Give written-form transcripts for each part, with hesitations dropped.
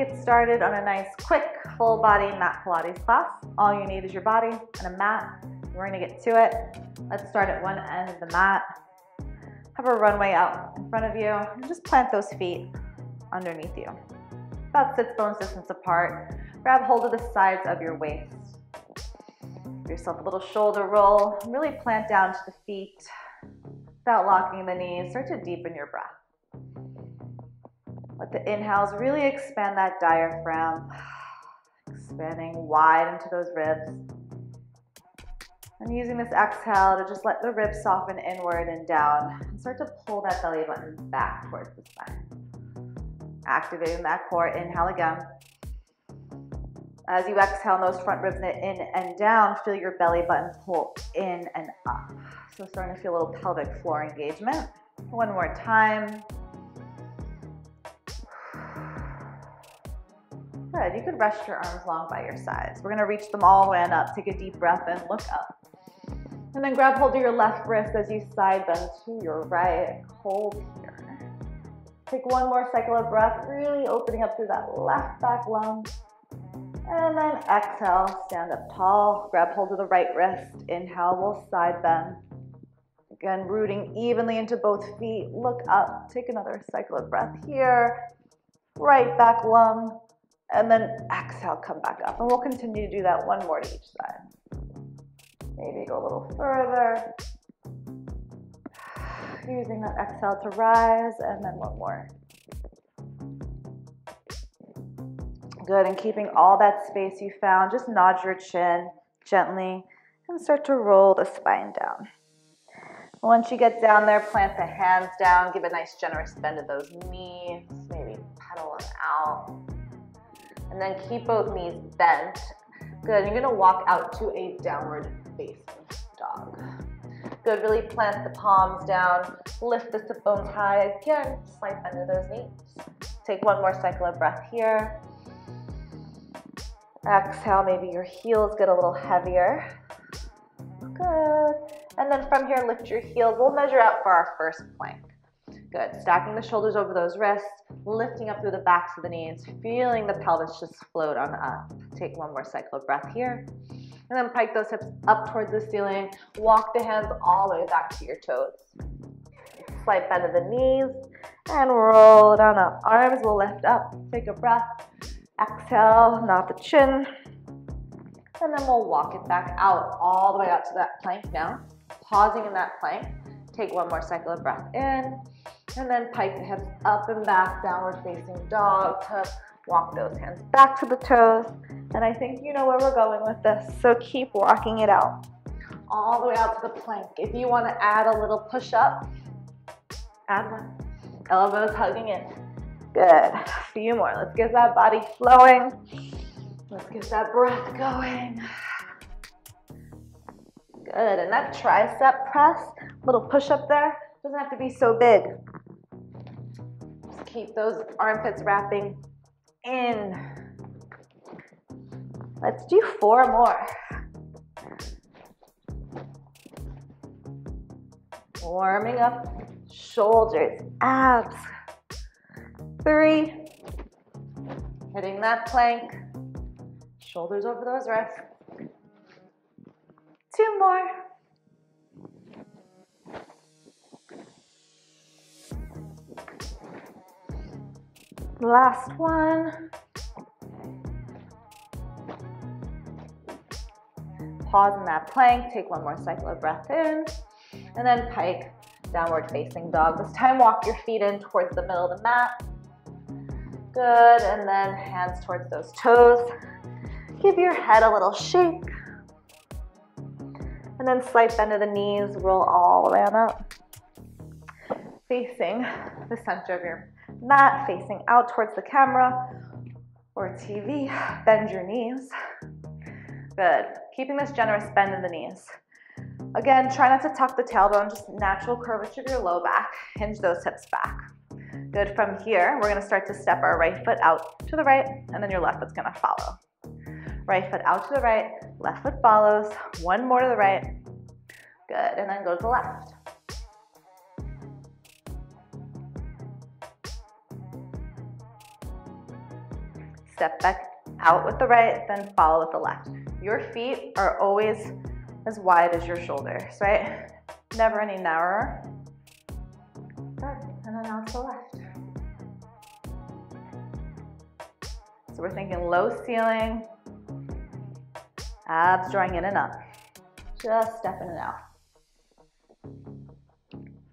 get started on a nice, quick, full body mat Pilates class. All you need is your body and a mat. We're gonna get to it. Let's start at one end of the mat. Have a runway out in front of you and just plant those feet underneath you. About sits bone distance apart. Grab hold of the sides of your waist. Give yourself a little shoulder roll. Really plant down to the feet without locking the knees. Start to deepen your breath. Let the inhales really expand that diaphragm, expanding wide into those ribs. And using this exhale to just let the ribs soften inward and down and start to pull that belly button back towards the spine. Activating that core, inhale again. As you exhale, those front ribs in and down, feel your belly button pull in and up. So starting to feel a little pelvic floor engagement. One more time. Good, you could rest your arms long by your sides. We're gonna reach them all the way up. Take a deep breath and look up. And then grab hold of your left wrist as you side bend to your right. Hold here. Take one more cycle of breath, really opening up through that left back lung. And then exhale, stand up tall. Grab hold of the right wrist. Inhale, we'll side bend. Again, rooting evenly into both feet. Look up. Take another cycle of breath here. Right back lung. And then exhale, come back up. And we'll continue to do that one more to each side. Maybe go a little further. Using that exhale to rise, and then one more. Good, and keeping all that space you found, just nod your chin gently and start to roll the spine down. Once you get down there, plant the hands down, give a nice generous bend of those knees, maybe pedal them out. And then keep both knees bent. Good, you're gonna walk out to a downward facing dog. Good, really plant the palms down, lift the sit bones high. Again, slight bend of those knees. Take one more cycle of breath here. Exhale, maybe your heels get a little heavier. Good, and then from here, lift your heels. We'll measure out for our first plank. Good, stacking the shoulders over those wrists, lifting up through the backs of the knees, feeling the pelvis just float on up. Take one more cycle of breath here. And then pike those hips up towards the ceiling. Walk the hands all the way back to your toes. Slight bend of the knees and roll it on up. Arms will lift up. Take a breath. Exhale, nod the chin. And then we'll walk it back out, all the way out to that plank now. Pausing in that plank. Take one more cycle of breath in. And then pike the hips up and back, downward facing dog. To walk those hands back to the toes. And I think you know where we're going with this, so keep walking it out. All the way out to the plank. If you want to add a little push-up, add one. Elbows hugging in. Good. A few more. Let's get that body flowing. Let's get that breath going. Good. And that tricep press, little push-up there, doesn't have to be so big. Just keep those armpits wrapping in. Let's do 4 more. Warming up, shoulders, abs. 3. Hitting that plank. Shoulders over those wrists. 2 more. Last one. Pause in that plank, take one more cycle of breath in, and then pike, downward facing dog. This time walk your feet in towards the middle of the mat. Good, and then hands towards those toes. Give your head a little shake. And then slight bend of the knees, roll all the way on up. Facing the center of your mat, facing out towards the camera or TV. Bend your knees. Good. Keeping this generous bend in the knees. Again, try not to tuck the tailbone, just natural curvature of your low back. Hinge those hips back. Good. From here, we're going to start to step our right foot out to the right, and then your left foot's going to follow. Right foot out to the right, left foot follows. One more to the right. Good. And then go to the left. step back out with the right, then follow with the left. Your feet are always as wide as your shoulders, right? Never any narrower. Good, and then out to the left. So we're thinking low ceiling, abs drawing in and up. Just stepping it out.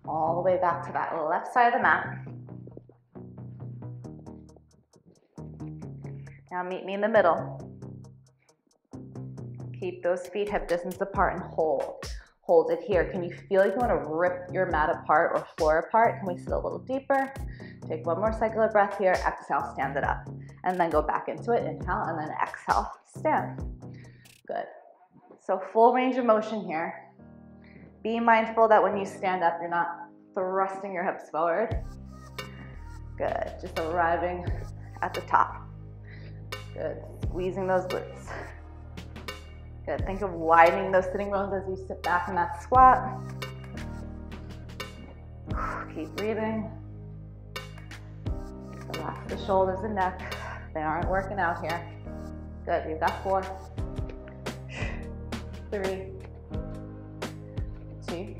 All the way back to that left side of the mat. Now meet me in the middle. Keep those feet hip distance apart and hold. Hold it here. Can you feel like you want to rip your mat apart or floor apart? Can we sit a little deeper? Take one more cycle of breath here. Exhale, stand it up. And then go back into it. Inhale, and then exhale, stand. Good. So full range of motion here. Be mindful that when you stand up, you're not thrusting your hips forward. Good. Just arriving at the top. Good. Squeezing those glutes. Good. Think of widening those sitting bones as you sit back in that squat. Keep breathing. Relax the shoulders and neck. They aren't working out here. Good. You've got 4, 3, 2.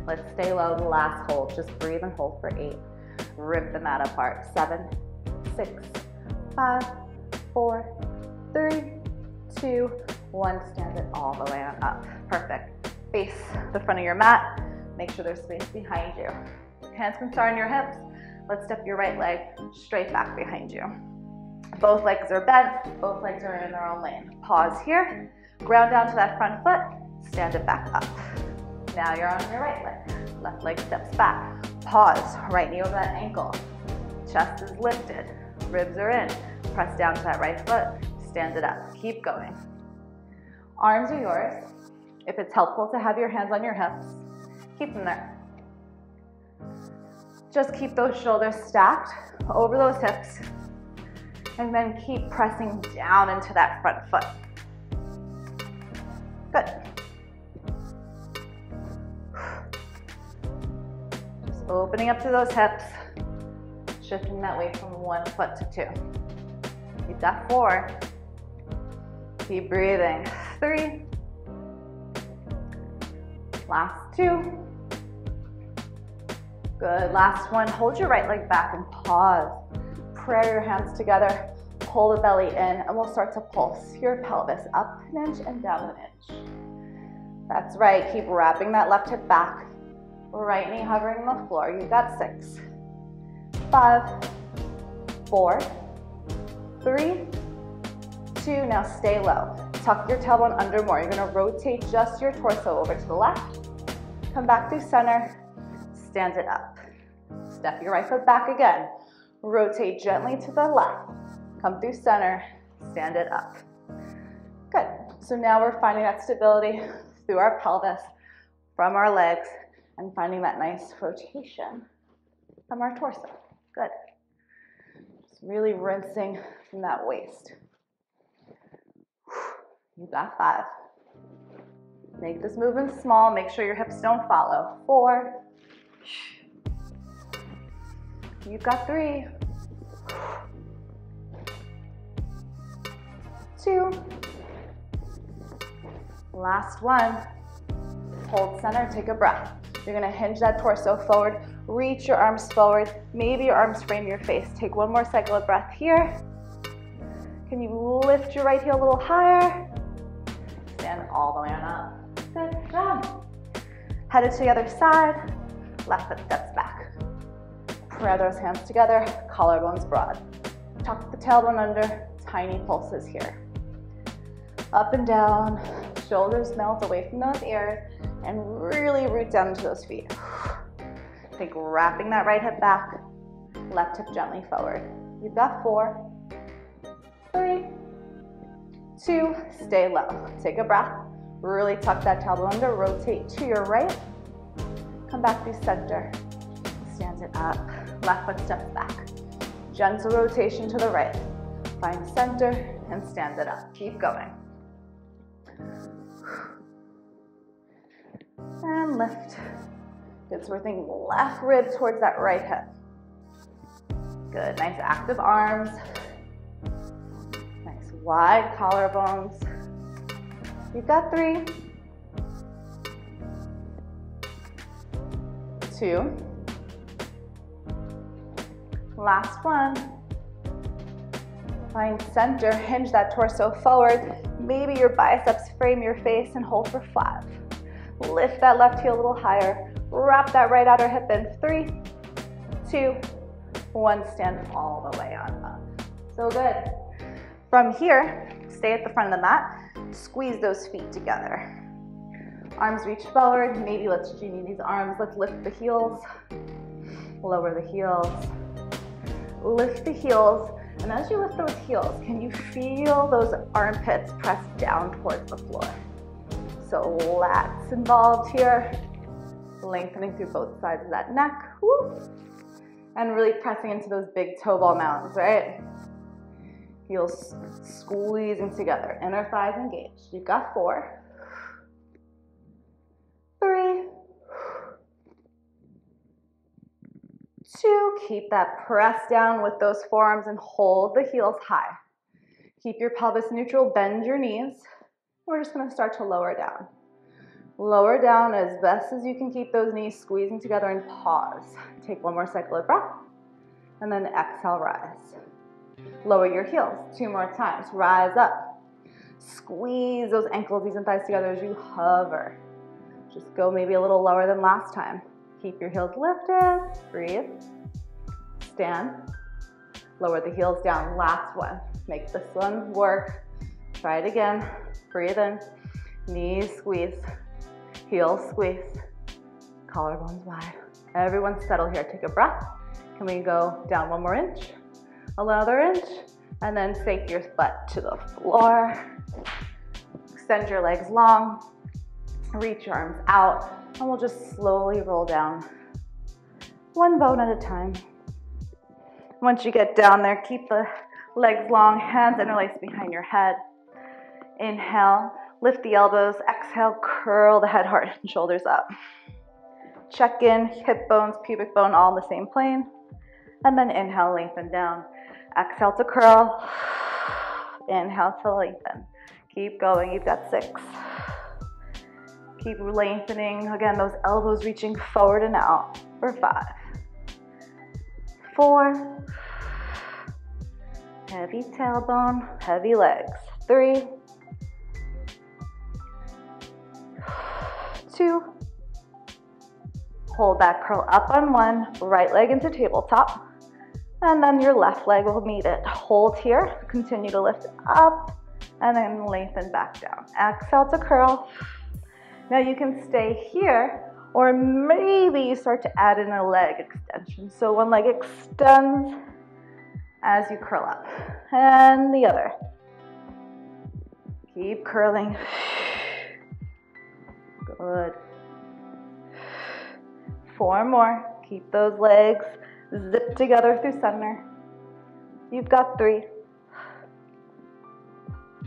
Let's stay low. The last hold. Just breathe and hold for 8. Rip the mat apart. 7, 6, 5, 4, 3, 2, 1. Stand it all the way on up. Perfect. Face the front of your mat. Make sure there's space behind you. Hands can start on your hips. Let's step your right leg straight back behind you. Both legs are bent. Both legs are in their own lane. Pause here. Ground down to that front foot. Stand it back up. Now you're on your right leg. Left leg steps back. Pause. Right knee over that ankle. Chest is lifted. Ribs are in. Press down to that right foot. Stand it up. Keep going. Arms are yours. If it's helpful to have your hands on your hips, keep them there. Just keep those shoulders stacked over those hips, and then keep pressing down into that front foot. Good. Just opening up to those hips, shifting that weight from 1 foot to 2. Keep that 4. Keep breathing. 3. Last 2. Good. Last one. Hold your right leg back and pause. Pray your hands together. Pull the belly in, and we'll start to pulse your pelvis up an inch and down an inch. That's right. Keep wrapping that left hip back. Right knee hovering on the floor. You've got 6, 5, 4, 3, 2. Now stay low. Tuck your tailbone under more. You're going to rotate just your torso over to the left. Come back through center. Stand it up. Step your right foot back again. Rotate gently to the left. Come through center. Stand it up. Good. So now we're finding that stability through our pelvis, from our legs, and finding that nice rotation from our torso. Good. Just really rinsing from that waist. You got 5. Make this movement small. Make sure your hips don't follow. 4. You've got 3. 2. Last one. Hold center, take a breath. You're gonna hinge that torso forward, reach your arms forward, maybe your arms frame your face. Take one more cycle of breath here. Can you lift your right heel a little higher? Stand all the way on up. Good job. Headed to the other side, left foot steps back. Pray those hands together, collarbones broad. Tuck the tailbone under, tiny pulses here. Up and down, shoulders melt away from those ears, and really root down into those feet. Think wrapping that right hip back, left hip gently forward. You've got 4, 3, 2, stay low. Take a breath, really tuck that tailbone under, rotate to your right, come back through center, stand it up, left foot steps back. Gentle rotation to the right. Find center and stand it up. Keep going. And lift. Good, so we're thinking left rib towards that right hip. Good, nice active arms. wide collarbones. You've got 3, 2, last one. Find center, hinge that torso forward. Maybe your biceps frame your face and hold for 5. Lift that left heel a little higher. Wrap that right outer hip in. 3, 2, 1. Stand all the way on up. So good. From here, stay at the front of the mat. Squeeze those feet together. Arms reach forward. Maybe let's genie these arms. Let's lift the heels. Lower the heels. Lift the heels. And as you lift those heels, can you feel those armpits press down towards the floor? So lats involved here. Lengthening through both sides of that neck. Woo. And really pressing into those big toe ball mountains, right? Heels squeezing together. Inner thighs engaged. You've got 4, 3, 2. Keep that press down with those forearms and hold the heels high. Keep your pelvis neutral. Bend your knees. We're just going to start to lower down. Lower down as best as you can. Keep those knees squeezing together and pause. Take one more cycle of breath. And then exhale, rise. Lower your heels 2 more times. Rise up. Squeeze those ankles, knees, and thighs together as you hover. Just go maybe a little lower than last time. Keep your heels lifted. Breathe. Stand. Lower the heels down. Last one. Make this one work. Try it again. Breathe in. Knees squeeze. Heels squeeze. Collarbones wide. Everyone settle here. Take a breath. Can we go down 1 more inch? Another inch. And then take your butt to the floor. Extend your legs long. Reach your arms out. And we'll just slowly roll down. 1 bone at a time. Once you get down there, keep the legs long, hands interlaced behind your head. Inhale, lift the elbows. Exhale, curl the head, heart, and shoulders up. Check in, hip bones, pubic bone, all in the same plane. And then inhale, lengthen down. Exhale to curl. Inhale to lengthen. Keep going, you've got 6. Keep lengthening. Again, those elbows reaching forward and out for 5. 4. Heavy tailbone, heavy legs. 3. 2. Hold that curl up on 1, right leg into tabletop, and then your left leg will meet it. Hold here, continue to lift up, and then lengthen back down. Exhale to curl. Now you can stay here, or maybe you start to add in a leg extension. So one leg extends as you curl up, and the other. Keep curling. Good. 4 more. Keep those legs zipped together through center. You've got 3.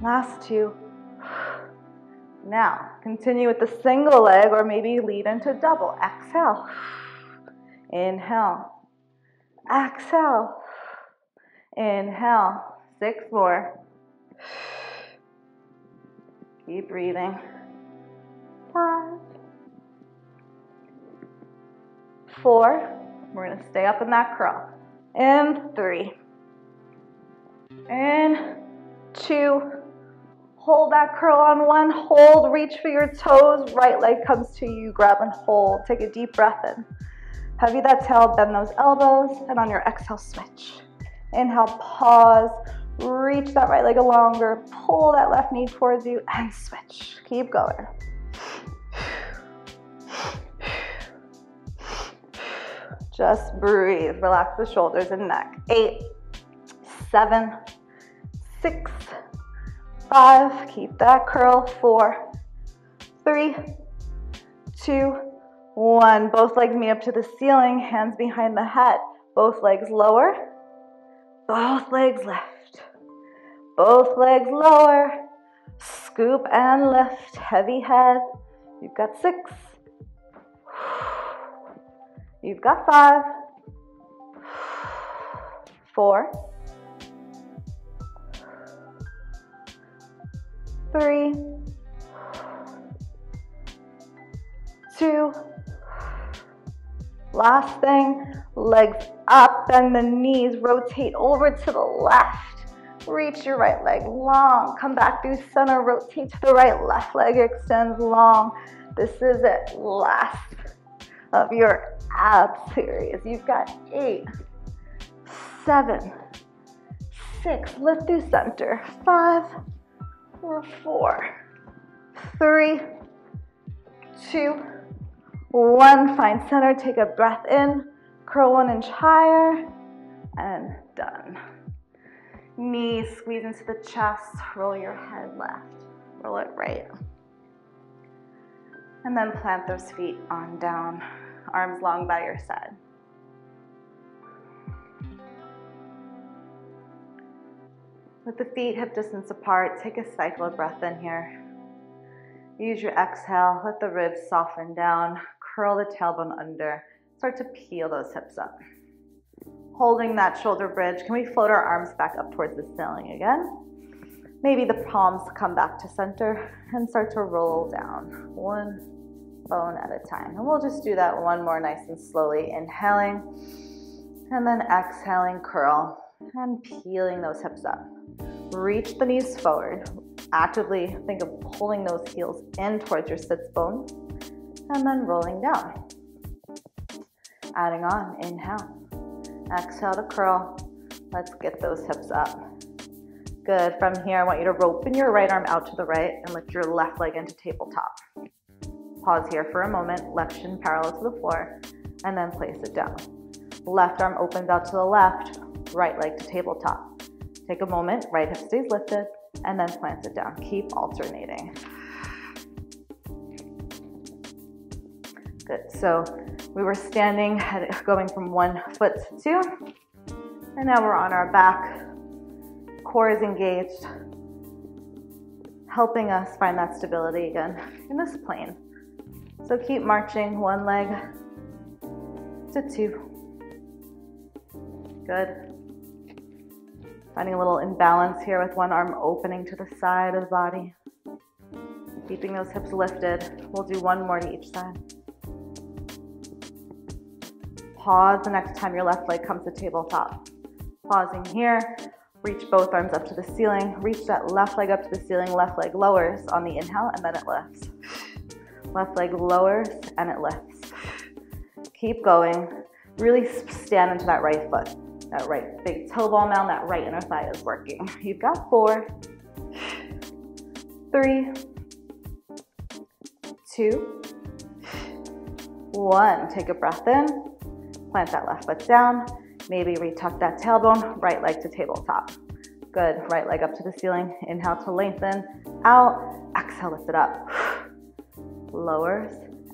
Last 2. Now, continue with the single leg or maybe lead into double. Exhale. Inhale. Exhale. Inhale. 6 more. Keep breathing. 5. 4. We're going to stay up in that curl. And 3. And 2. Hold that curl on 1. Hold. Reach for your toes. Right leg comes to you. Grab and hold. Take a deep breath in. Heavy that tail. Bend those elbows. And on your exhale, switch. Inhale, pause. Reach that right leg longer. Pull that left knee towards you and switch. Keep going. Just breathe. Relax the shoulders and neck. 8, 7, 6, 5. Keep that curl. 4, 3, 2, 1. Both legs meet up to the ceiling. Hands behind the head. Both legs lower. Both legs lift. Both legs lower. Scoop and lift. Heavy head. You've got 6. You've got 5. 4. 3, 2. Last thing, legs up, bend the knees, rotate over to the left. Reach your right leg long, come back through center, rotate to the right, left leg extends long. This is it, last of your ab series. You've got 8, 7, 6, lift through center, 5, 4, 3, 2, 1. Find center, take a breath in, curl 1 inch higher, and done. Knees squeeze into the chest, roll your head left, roll it right. And then plant those feet on down, arms long by your side. With the feet hip distance apart, take a cycle of breath in here. Use your exhale, let the ribs soften down, curl the tailbone under, start to peel those hips up. Holding that shoulder bridge, can we float our arms back up towards the ceiling again? Maybe the palms come back to center and start to roll down, one bone at a time. And we'll just do that one more nice and slowly, inhaling, and then exhaling, curl, and peeling those hips up. Reach the knees forward. Actively think of pulling those heels in towards your sits bone, and then rolling down. Adding on, inhale. Exhale to curl. Let's get those hips up. Good. From here, I want you to open your right arm out to the right and lift your left leg into tabletop. Pause here for a moment, left shin parallel to the floor, and then place it down. Left arm opens out to the left, right leg to tabletop. Take a moment, right hip stays lifted, and then plant it down. Keep alternating. Good. So we were standing, going from 1 foot to 2, and now we're on our back. Core is engaged, helping us find that stability again in this plane. So keep marching, 1 leg to 2. Good. Finding a little imbalance here with one arm opening to the side of the body. Keeping those hips lifted. We'll do 1 more to each side. Pause the next time your left leg comes to tabletop. Pausing here, reach both arms up to the ceiling. Reach that left leg up to the ceiling, left leg lowers on the inhale, and then it lifts. Left leg lowers and it lifts. Keep going. Really stand into that right foot. That right big toe ball mound, that right inner thigh is working. You've got 4, 3, 2, 1. Take a breath in. Plant that left foot down. Maybe retuck that tailbone, right leg to tabletop. Good, right leg up to the ceiling. Inhale to lengthen, out. Exhale, lift it up. Lowers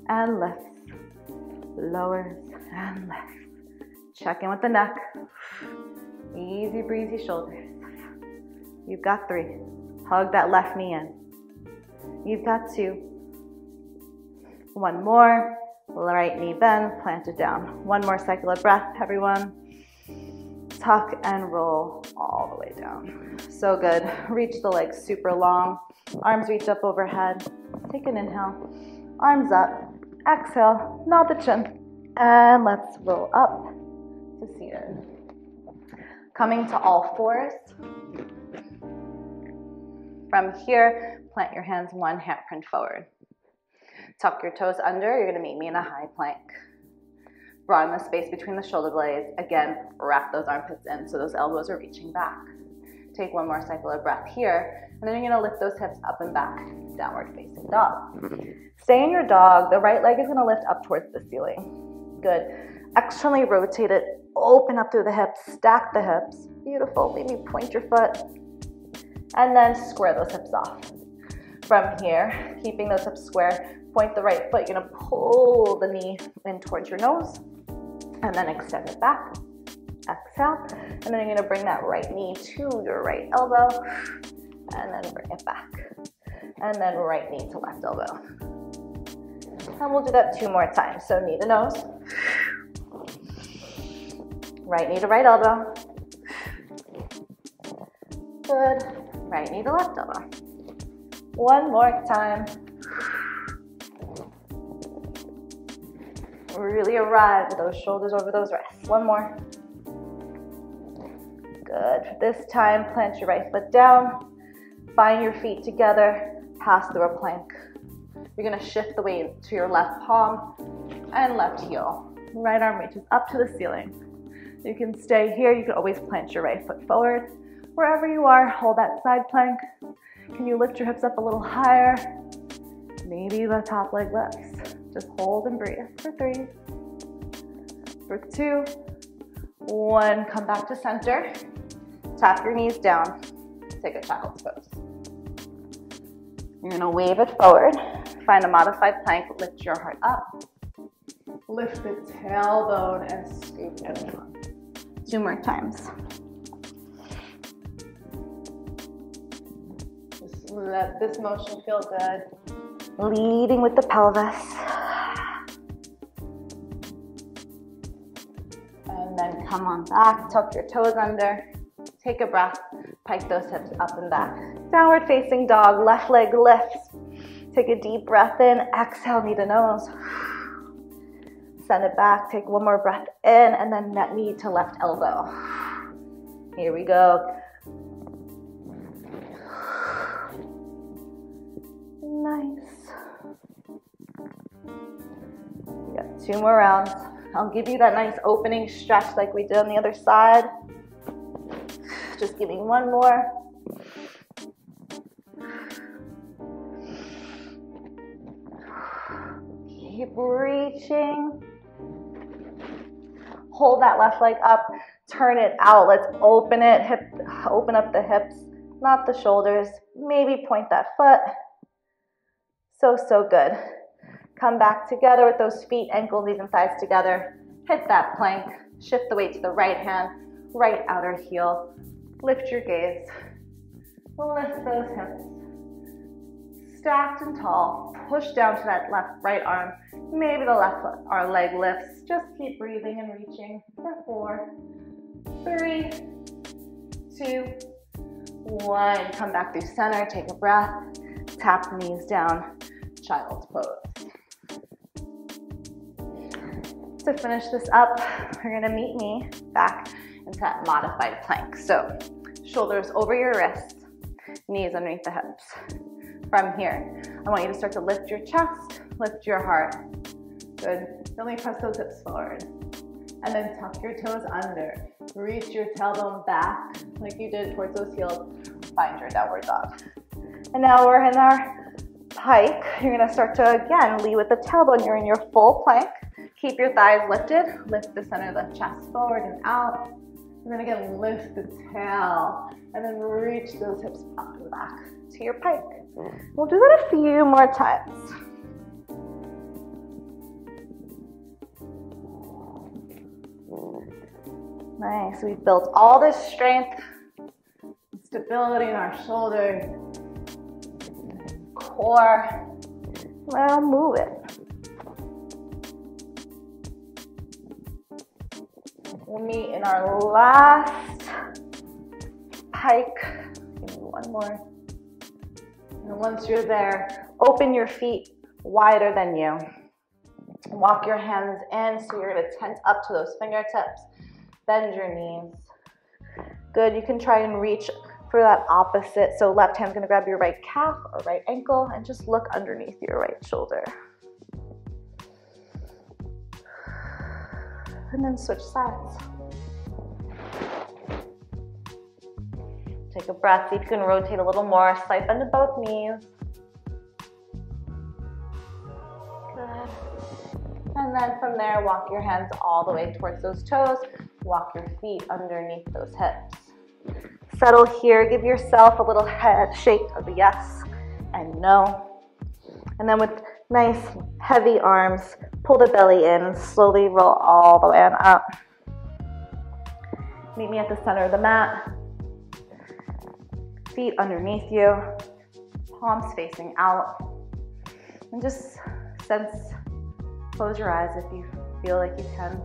and lifts. Lowers and lifts. Check in with the neck. Easy breezy shoulders. You've got 3. Hug that left knee in. You've got 2. 1 more. Right knee bend, plant it down. 1 more cycle of breath, everyone. Tuck and roll all the way down. So good. Reach the legs super long. Arms reach up overhead. Take an inhale. Arms up. Exhale. Nod the chin. And let's roll up to seated. Coming to all fours. From here, plant your hands 1 handprint forward. Tuck your toes under. You're going to meet me in a high plank. Broaden the space between the shoulder blades. Again, wrap those armpits in so those elbows are reaching back. Take 1 more cycle of breath here, and then you're going to lift those hips up and back. Downward facing dog. Stay in your dog. The right leg is going to lift up towards the ceiling. Good. Externally rotate it. Open up through the hips. Stack the hips. Beautiful. Maybe point your foot. And then square those hips off. From here, keeping those hips square, point the right foot. You're going to pull the knee in towards your nose and then extend it back. Exhale. And then you're going to bring that right knee to your right elbow and then bring it back. And then right knee to left elbow. And we'll do that 2 more times. So knee to nose. Right knee to right elbow. Good. Right knee to left elbow. One more time. Really arrive with those shoulders over those wrists. One more. Good. This time, plant your right foot down. Find your feet together. Pass through a plank. You're going to shift the weight to your left palm and left heel. Right arm reaches up to the ceiling. You can stay here. You can always plant your right foot forward. Wherever you are, hold that side plank. Can you lift your hips up a little higher? Maybe the top leg lifts. Just hold and breathe for 3, for 2, 1. Come back to center. Tap your knees down. Take a child's pose. You're gonna wave it forward. Find a modified plank. Lift your heart up. Lift the tailbone and scoop it down. 2 more times. Just let this motion feel good. Leading with the pelvis. And then come on back, tuck your toes under. Take a breath, pike those hips up and back. Downward facing dog, left leg lifts. Take a deep breath in, exhale, knee to nose. Send it back, take one more breath in, and then knee to left elbow. Here we go. Nice. We got 2 more rounds. I'll give you that nice opening stretch like we did on the other side. Just give me 1 more. Keep reaching. Hold that left leg up. Turn it out. Let's open it. Open up the hips, not the shoulders. Maybe point that foot. So good. Come back together with those feet, ankles, knees, and thighs together. Hit that plank. Shift the weight to the right hand, right outer heel. Lift your gaze. Lift those hips. Stacked and tall. Push down to that right arm. Maybe the left leg lifts. Just keep breathing and reaching for 4, 3, 2, 1. Come back through center. Take a breath. Tap the knees down. Child's pose. To finish this up, you're gonna meet me back into that modified plank. So shoulders over your wrists, knees underneath the hips. From here, I want you to start to lift your chest, lift your heart. Good. Gently press those hips forward. And then tuck your toes under. Reach your tailbone back like you did towards those heels. Find your downward dog. And now we're in our pike. You're gonna start to, again, lead with the tailbone. You're in your full plank. Keep your thighs lifted. Lift the center of the chest forward and out. And then again, lift the tail. And then reach those hips up and back to your pike. We'll do that a few more times. Nice. We've built all this strength, stability in our shoulders, core. Well, move it. We'll meet in our last pike. Give me 1 more. And once you're there, open your feet wider than you. Walk your hands in, so you're going to tense up to those fingertips. Bend your knees. Good. You can try and reach for that opposite. So left hand's going to grab your right calf or right ankle and just look underneath your right shoulder. And then switch sides. Take a breath. See if you can rotate a little more. Slight bend to both knees. Good. And then from there, walk your hands all the way towards those toes. Walk your feet underneath those hips. Settle here. Give yourself a little head shake of the yes and no. And then with nice heavy arms, pull the belly in. Slowly roll all the way on up. Meet me at the center of the mat. Feet underneath you. Palms facing out. And just close your eyes if you feel like you can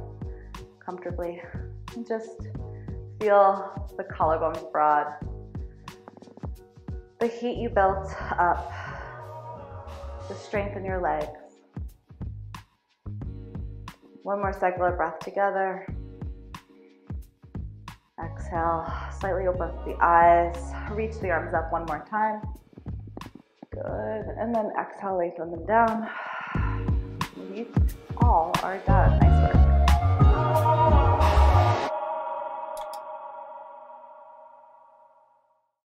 comfortably. And just feel the collarbones broad. the heat you built up to strengthen your legs. One more cycle of breath together. Exhale, slightly open up the eyes. Reach the arms up one more time. Good. And then exhale, lengthen them down. You all are done. Nice work.